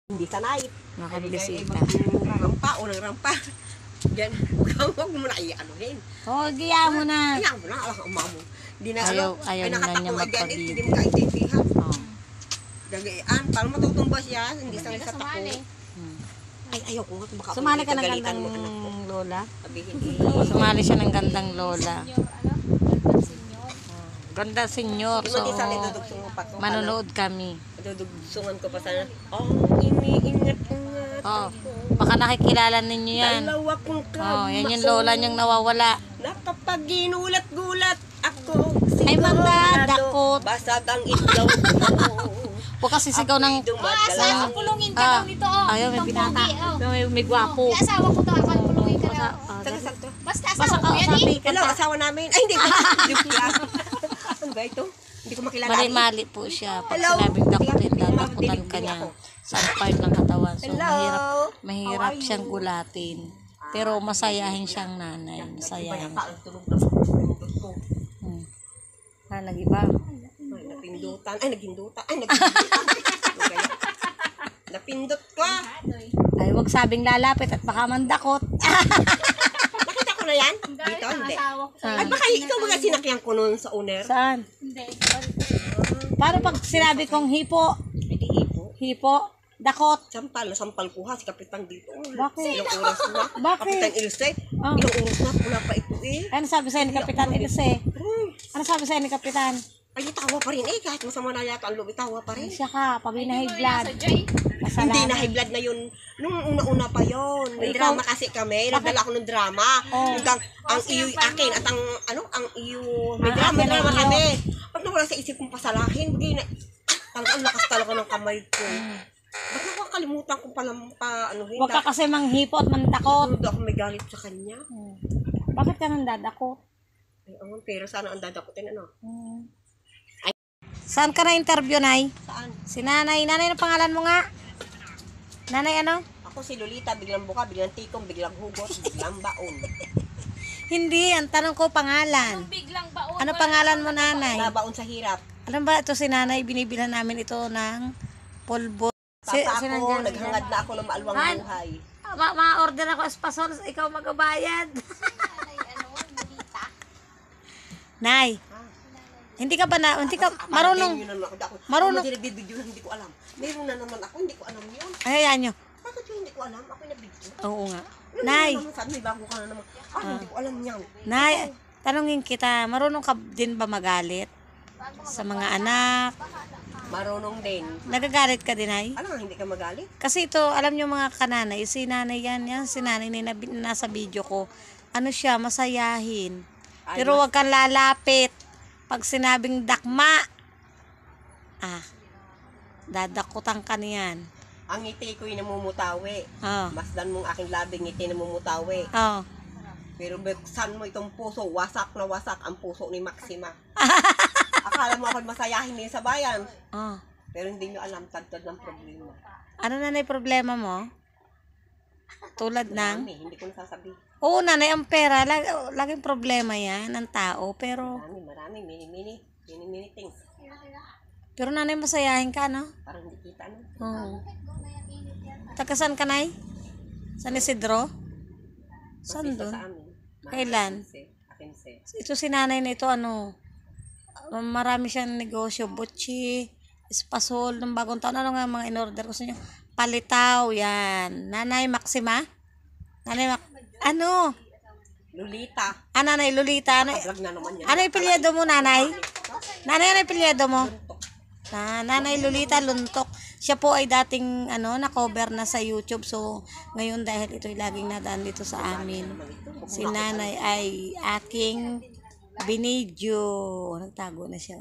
Hindi sanay. Nakabisita. Rampa o nagrampa. Diyan, huwag mo na i-anuhin. Oo, giya mo na. Kaya mo na, alam ka, mo. Hindi na, Ayaw na niya magpabili. Hindi mo ka-intindihan. Oo. Dagayaan, parang matutumba siya, hindi sanay sa tako. Ay, ayaw ko nga, baka Sumali ka ng pagalitan gandang mo, anak ko. lola? Sabihin, Sumali siya ng gandang lola. Ganda senyor. So, manonood kami. Dudugsungan ko pa sana. Iniingat ko nga. Oh, baka nakikilala ninyo yan. Dalawa kong Oh, yan yung lola niyang nawawala. Nakapaginulat-gulat ako. Ay, mandadakot. Basag ang itlog mo. Huwag kasi sigaw ng... Asawa, kulungin ka daw nito, oh. Ayaw, may Itong binata. pogi, oh. May gwapo. Yung asawa ko to, ako kulungin ka daw. Taga-sakto. Basta Basta asawa ko yan, kausapin eh. ka Hello, na. asawa namin. Ay, hindi. Ano ba ito? Hindi ko makilala. Mali-mali po siya. Pag Hello? sinabing dakutin, Hindi, dadakutan hindi ka niya ako. sa part ng katawan. So, Hello? mahirap siyang gulatin. Pero masayahin siyang nanay. Masayahin. Nag-iba. Ay, napindutan. Ay, naghindutan. Ay, naghindutan. Napindot ko. Ay, huwag sabing lalapit at baka mandakot. Nakita ko na yan? Dito, hindi. Ay, baka ikaw mga sinakyan ko noon sa owner. Saan? Hindi. Paano pag sinabi kong hipo? Hindi hipo. Hipo? Dakot? Nasampal ko ha, si Kapitan dito. Bakit? Ilang oras na. Bakit? Kapitan Ilse, Ah. ilang oras na, wala pa ito eh. Ano sabi sa'yo ni Kapitan Ilse? Ay, Ano sabi sa'yo ni Kapitan? ay, tawa pa rin eh, kahit masama na yata ang loob, tawa pa rin. Siya ka, pag high blood. Sa Jay. Hindi na high blood na yun. Nung una-una pa yun. May Ikaw- drama kasi kami. Nagdala ako ng drama. Oh. Yung ang iyo akin at ang iyo. May Ang drama akin, ang iyo. kami. Pag nawala sa isip kong pasalahin, bigay na, ang lakas talaga ng kamay ko. Ba't nakakalimutan kong anuhin? Huwag ka kasi manghipo at mandakot. Ako may galit sa kanya. Bakit ka nang dadakot? Ay, ang pera sana ang dadakutin, ano? Saan ka na interview, Nay? Saan? Si Nanay. Nanay, ano pangalan mo nga? Nanay, ano? Ako si Lolita, biglang buka, biglang tikong, biglang hugot, biglang baon. Hindi, ang tanong ko pangalan. Biglang baon. Ano pangalan mo, Nanay? Nabaon sa hirap. Alam ba, ito si Nanay, binibilhan namin ito ng polvo. Papa ako, nandyan? naghangad na ako ng maalwang Han? buhay. Ma-order ako espasol, ikaw magabayad. Nay, hindi ka ba na, hindi ka, marunong, marunong. Hindi nagbibidyo na hindi ko alam. Meron na naman ako, hindi ko alam yun. ay, hayaan nyo. Bakit yun hindi ko alam? Ako yung nagbidyo. Oo nga. Meron Nay, na naman, sabi, may bago ka na naman. Hindi ko alam yan. Nay, tanungin kita, marunong ka din ba magalit sa mga anak? Marunong din. Nagagalit ka din, Nay? Alam nga, hindi ka magalit. Kasi ito, alam nyo mga kananay, si nanay yan, si nanay na nasa video ko, ano siya, masayahin. Pero wag kang lalapit. Pag sinabing dakma, dadakutan ka niyan. Ang ngiti ko'y namumutawi. Oh. Masdan mong aking labing ngiti namumutawi. Oh. Pero buksan mo itong puso, wasak na wasak ang puso ni Maxima. Akala mo ako masayahin din sa bayan. Oh. Pero hindi nyo alam, tagtad ng problema. Ano nanay problema mo? Tulad ng? Marami, hindi ko nasasabi. Oo, nanay, ang pera, laging problema yan ng tao, pero Marami, mini things. pero nanay, masayahin ka, no? Parang hindi kita, no? Oo. Taga saan ka, Nay? San Isidro? Saan Dito doon? sa amin. Kailan? Akinse. Ito si nanay na ito, ano, marami siyang negosyo, butchi, espasol, ng bagong taon. Ano nga mga in-order ko sa inyo? Palitaw, yan. Nanay Maxima? Nanay ano? Lolita. Nanay Lolita. Ano, Vlog na naman yan. ano ipilyedo mo, nanay? Nanay, ano ipilyedo mo? Nanay Lolita Luntok. Siya po ay dating na-cover na sa YouTube. So, ngayon dahil ito'y laging nadaan dito sa amin. Si nanay ay aking binidyo. Nagtago na siya.